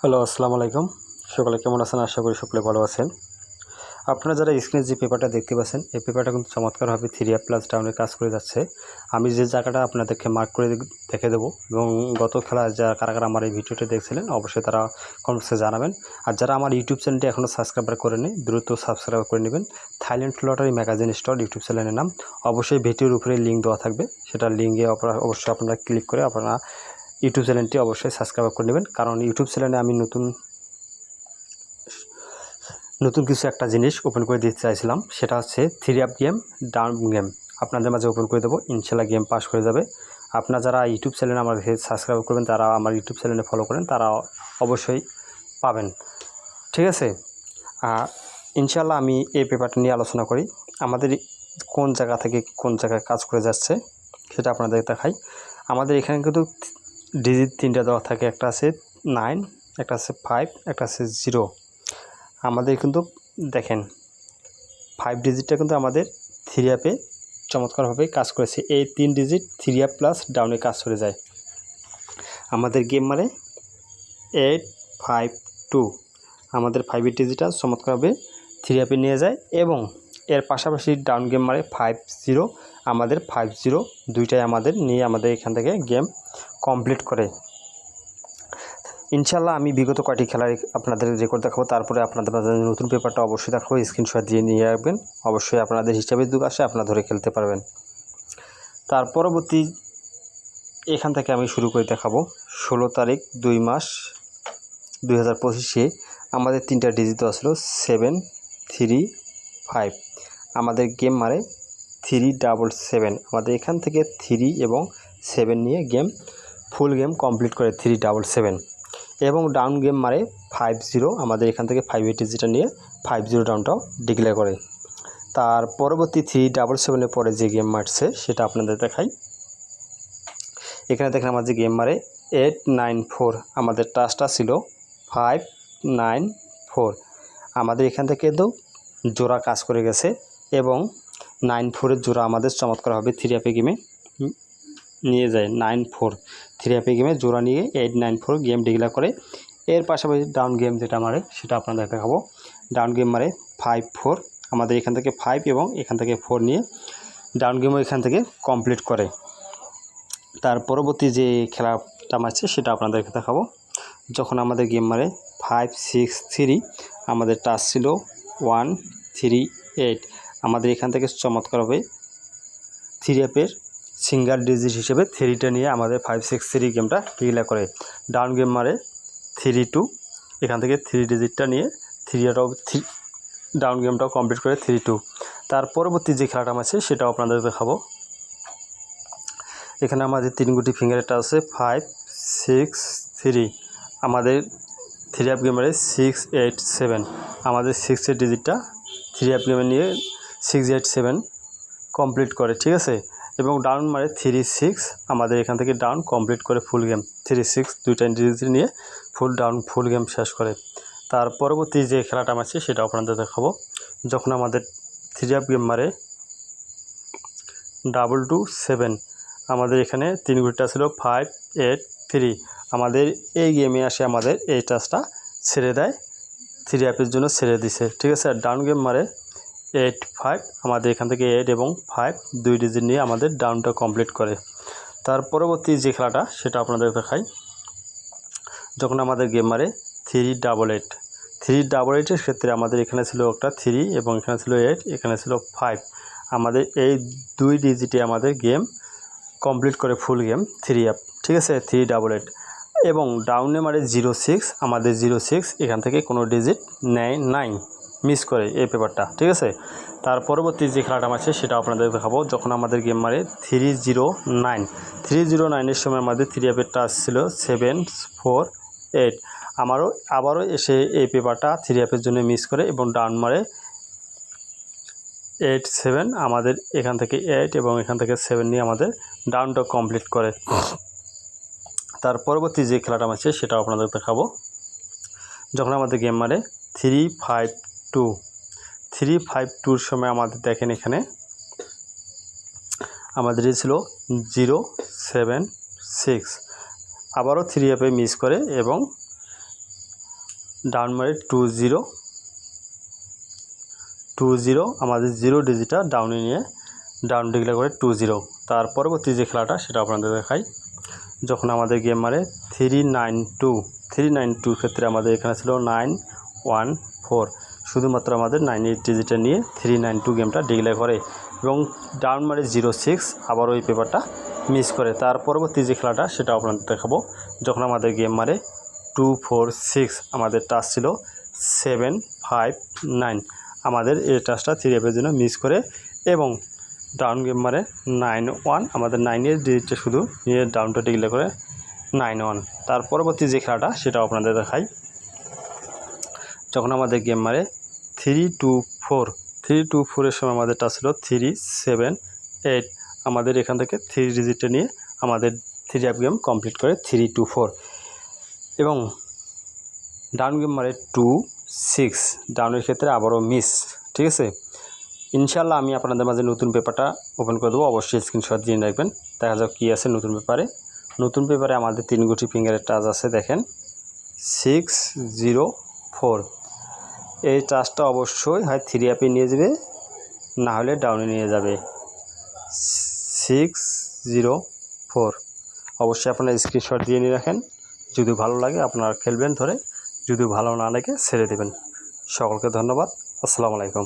Hello, আসসালামু আলাইকুম। সকলে কেমন আছেন? আশা করি সকলে ভালো আছেন। আপনারা যারা স্ক্রিনে যে পেপারটা দেখতে পাচ্ছেন, এই পেপারটা কিন্তু চমৎকারভাবে 3 প্লাস ডাউনের কাজ করে যাচ্ছে। আমি যে জায়গাটা আপনাদেরকে মার্ক করে দেখে দেবো এবং গত খেলা যারা কারা আমার এই ভিডিওটা দেখছিলেন অবশ্যই তারা কমেন্টসে জানাবেন। আর যারা আমার ইউটিউব চ্যানেলটি এখনও সাবস্ক্রাইব করেননি দ্রুত সাবস্ক্রাইব করে নেবেন। Thailand lottery magazine store YouTube চ্যানেলের নাম। অবশ্যই ভিডিওর উপরে লিঙ্ক দেওয়া থাকবে, সেটা লিঙ্কে অবশ্যই আপনারা ক্লিক করে আপনারা ইউটিউব চ্যানেলটি অবশ্যই সাবস্ক্রাইব করে নেবেন। কারণ ইউটিউব চ্যানেলে আমি নতুন কিছু একটা জিনিস ওপেন করে দিতে চাইছিলাম, সেটা হচ্ছে 3 গেম ডাউন গেম আপনাদের মাঝে ওপেন করে দেবো। ইনশাল্লাহ গেম পাস করে যাবে। আপনারা যারা ইউটিউব চ্যানেলে আমার সাবস্ক্রাইব করবেন, তারা আমার ইউটিউব চ্যানেলে ফলো করেন, তারা অবশ্যই পাবেন। ঠিক আছে, ইনশাল্লাহ আমি এই পেপারটা নিয়ে আলোচনা করি। আমাদের কোন জায়গা থেকে কোন জায়গায় কাজ করে যাচ্ছে সেটা আপনাদের দেখাই। আমাদের এখানে কিন্তু ডিজিট 3টা দেওয়া থাকে, একটা আছে 9, একটা আছে 5, একটা আছে 0। আমাদের কিন্তু দেখেন 5 ডিজিটটা কিন্তু আমাদের 3 অ্যাপে চমৎকারভাবে কাজ করেছে। এই 3 ডিজিট 3 অ্যাপ প্লাস ডাউনে কাজ করে যায়। আমাদের গেম মারে 852, আমাদের 5 ডিজিটটা চমৎকারভাবে 3 অ্যাপে নিয়ে যায় এবং এর পাশাপাশি ডাউন গেম মারে 50, আমাদের 50 দুইটাই আমাদের নিয়ে আমাদের এখান থেকে গেম কমপ্লিট করে। ইনশাল্লাহ আমি বিগত কয়টি খেলার আপনাদের রেকর্ড দেখাবো, তারপরে আপনাদের নতুন পেপারটা অবশ্যই দেখাবো। স্ক্রিনশট দিয়ে নিয়ে রাখবেন, অবশ্যই আপনাদের হিসাবে দুঃখ আসে আপনারা ধরে খেলতে পারবেন। তার পরবর্তী এখান থেকে আমি শুরু করে দেখাবো 16 তারিখ 2 মাস 2025-এ আমাদের 3টা ডিজিট আসলো 7, 3, 5। আমাদের গেম মারে 377। আমাদের এখান থেকে 3 এবং 7 নিয়ে গেম ফুল গেম কমপ্লিট করে 377 এবং ডাউন গেম মারে 50। আমাদের এখান থেকে 5 ডিজিটটা নিয়ে 50 ডাউনটাও ডিক্লেয়ার করে। তার পরবর্তী 377-এর পরে যে গেম মারছে সেটা আপনাদের দেখাই। এখানে দেখেন আমার যে গেম মারে 894, আমাদের টাচটা ছিল 594। আমাদের এখান থেকে তো জোড়া কাজ করে গেছে এবং 94-এর জোড়া আমাদের চমৎকারভাবে 3 অ্যাপে গেমে নিয়ে যায়। 94 3 অ্যাপে গেমে জোড়া নিয়ে 894 গেম ডিক্লেয়ার করে। এর পাশাপাশি ডাউন গেম যেটা মারে সেটা আপনাদের দেখাবো। ডাউন গেম মারে 54, আমাদের এখান থেকে 5 এবং এখান থেকে 4 নিয়ে ডাউন গেমও এখান থেকে কমপ্লিট করে। তার পরবর্তী যে খেলাটা মারছে সেটা আপনাদেরকে দেখাবো। যখন আমাদের গেম মারে 563, আমাদের টাচ ছিল 138। আমাদের এখান থেকে চমৎকারভাবে 3 অ্যাপের সিঙ্গেল ডিজিট হিসেবে 3টা নিয়ে আমাদের 563 গেমটা ডিক্লেয়ার করে। ডাউন গেম মারে 32, এখান থেকে 3 ডিজিটটা নিয়ে 3 ডাউন গেমটাও কমপ্লিট করে 32। তার পরবর্তী যে খেলাটা আছে সেটাও আপনাদের দেখাবো। এখানে আমাদের 3 গুটি ফিঙ্গারেরটা আছে 563, আমাদের 3 অ্যাপ গেমারে 687। আমাদের 6 ডিজিটটা 3 অ্যাপ গেমে নিয়ে 687 কমপ্লিট করে। ঠিক আছে, এবং ডাউন মারে 36, আমাদের এখান থেকে ডাউন কমপ্লিট করে ফুল গেম 36 দুইটা ডিজিট নিয়ে ফুল গেম শেষ করে। তার পরবর্তী যে খেলাটা আছে সেটা আপনাদের দেখাবো। যখন আমাদের 3 অ্যাপ গেম মারে 227, আমাদের এখানে 3 গুটিটা ছিল 583। আমাদের এই গেমে আসে আমাদের এই টাচটা ছেড়ে দেয়, 3 অ্যাপের জন্য ছেড়ে দিছে। ঠিক আছে, ডাউন গেম মারে 85, আমাদের এখান থেকে 8 এবং 5 দুই ডিজিট নিয়ে আমাদের ডাউনটা কমপ্লিট করে। তার পরবর্তী যে খেলাটা সেটা আপনাদের দেখাই। যখন আমাদের গেম মারে 388, ক্ষেত্রে আমাদের এখানে ছিল একটা 3 এবং এখানে ছিল 8, এখানে ছিল 5। আমাদের এই দুই ডিজিটে আমাদের গেম কমপ্লিট করে ফুল গেম 3 অ্যাপ। ঠিক আছে, 388 এবং ডাউনে মারে 06, আমাদের 06 এখান থেকে কোনো ডিজিট নেয় নাই, মিস করে এই পেপারটা। ঠিক আছে, তার পরবর্তী যে খেলাটা আছে সেটা আপনাদের দেখাবো। যখন আমাদের গেম মারে 309, সময় আমাদের 3 অ্যাপের টাচ ছিল 748। আবারও এসে এই পেপারটা 3 অ্যাপের জন্য মিস করে এবং ডাউন মারে 87, আমাদের এখান থেকে 8 এবং এখান থেকে 7 নিয়ে আমাদের ডাউনটা কমপ্লিট করে। তার পরবর্তী যে খেলাটা আছে সেটাও আপনাদের দেখাবো। যখন আমাদের গেম মারে 352 সময় আমাদের দেখেন এখানে আমাদের ছিল 076, আবারও 3 অ্যাপে মিস করে এবং ডাউন মারে 20 আমাদের 0 ডিজিটটা ডাউনে নিয়ে ডাউন ডিক্লেয়ার করে 20। তার পরবর্তী যে খেলাটা সেটা আপনাদের দেখাই। যখন আমাদের গেম মারে 392 ক্ষেত্রে আমাদের এখানে ছিল 914, শুধুমাত্র আমাদের 98 ডিজিটে নিয়ে 392 গেমটা ডিক্লেয়ার করে এবং ডাউন মারে 06 আবার ওই পেপারটা মিস করে। তার পরবর্তী যে খেলাটা সেটা আপনাদের দেখাবো। যখন আমাদের গেম মারে 246 আমাদের টাচ ছিল 759, আমাদের এই টাচটা 3 অ্যাপের জন্য মিস করে এবং ডাউন গেম মারে 91 আমাদের 9 ডিজিটটা শুধু নিয়ে ডাউনটা ডিক্লেয়ার করে 91। তার পরবর্তী যে খেলাটা সেটাও আপনাদের দেখাই। যখন আমাদের গেম মারে 324 সময় আমাদের টাচ ছিল 378, আমাদের এখান থেকে 3 ডিজিটটা নিয়ে আমাদের 3 অ্যাপ গেম কমপ্লিট করে 324 এবং ডাউন গেম মারে 26, ডাউনের ক্ষেত্রে আবারও মিস। ঠিক আছে, ইনশাল্লাহ আমি আপনাদের মাঝে নতুন পেপারটা ওপেন করে দেবো, অবশ্যই স্ক্রিনশট দিয়ে রাখবেন। দেখা যাক কী আছে নতুন পেপারে। নতুন পেপারে আমাদের 3 গুটি ফিঙ্গারের টাচ আছে, দেখেন 604। এই টাচটা অবশ্যই হয় 3 অ্যাপে নিয়ে যাবে, না হলে ডাউনে নিয়ে যাবে। 604 অবশ্যই আপনারা স্ক্রিনশট দিয়ে নিয়ে রাখেন। যদি ভালো লাগে আপনারা খেলবেন ধরে, যদি ভালো না লাগে ছেড়ে দেবেন। সকলকে ধন্যবাদ। আসসালামু আলাইকুম।